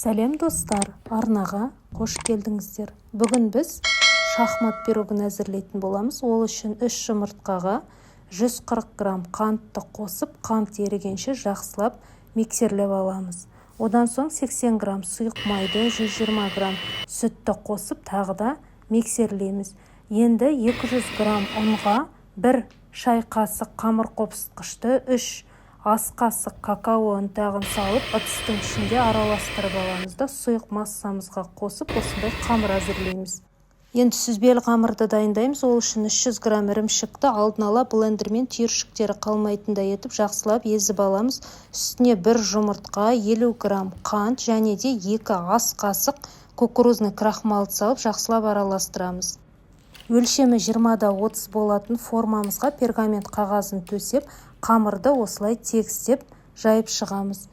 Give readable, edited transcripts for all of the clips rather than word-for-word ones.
Сәлем достар, арнаға қош келдіңіздер. Бүгін біз шахмат пирогын әзірлейтін боламыз. Ол үшін 3 жұмыртқаға 140 грамм қантты қосып, қант ерігенше жақсылап миксерлеп аламыз. Одан соң 80 грамм сұйық майды, 120 грамм сүтті қосып, тағы да миксерлейміз. Енді 200 грамм ұнға 1 шай қасық қамыр қопсытқышты, 3 ас қасық какао ұнтағын салып, ыдыстың ішінде араластырып аламыз да сұйық массамызға қосып, осындай қамыр әзірлейміз. Енді сүзбелі қамырды дайындаймыз. Ол үшін 300 грамм ірімшікті алдын ала блендермен түйіршіктері қалмайтындай етіп жақсылап езіп аламыз. Үстіне 1 жұмыртқа, 50 грамм қант және де 2 ас қасық кукурузный крахмалды салып жақсылап араластырамыз. Өлшемі 20-30 болатын формамызға пергамент қағазын төсеп, қамырды осылай тегістеп жайып шығамыз.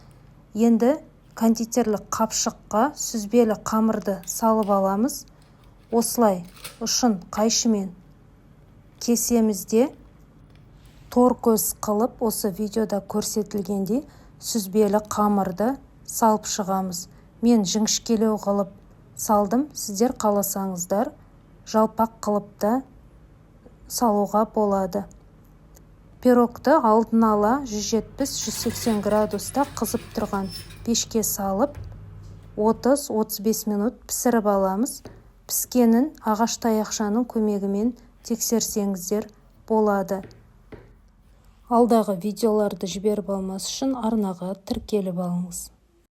Енді кондитерлік қапшыққа сүзбелі қамырды салып аламыз. Осылай ұшын қайшымен кесемізде тор көз қылып, осы видеода көрсетілгендей сүзбелі қамырды салып шығамыз. Мен жіңішкелеу қылып салдым, сіздер қаласаңыздар жалпақ қылып та салуға болады. Пирогты алдын ала 170-180 градуста қызып тұрған пешке салып 30-35 минут пісіріп аламыз. Піскенін ағаш таяқшаның көмегімен тексерсеңіздер болады. Алдағы видеоларды жіберіп алмас үшін арнаға тіркеліп алыңыз.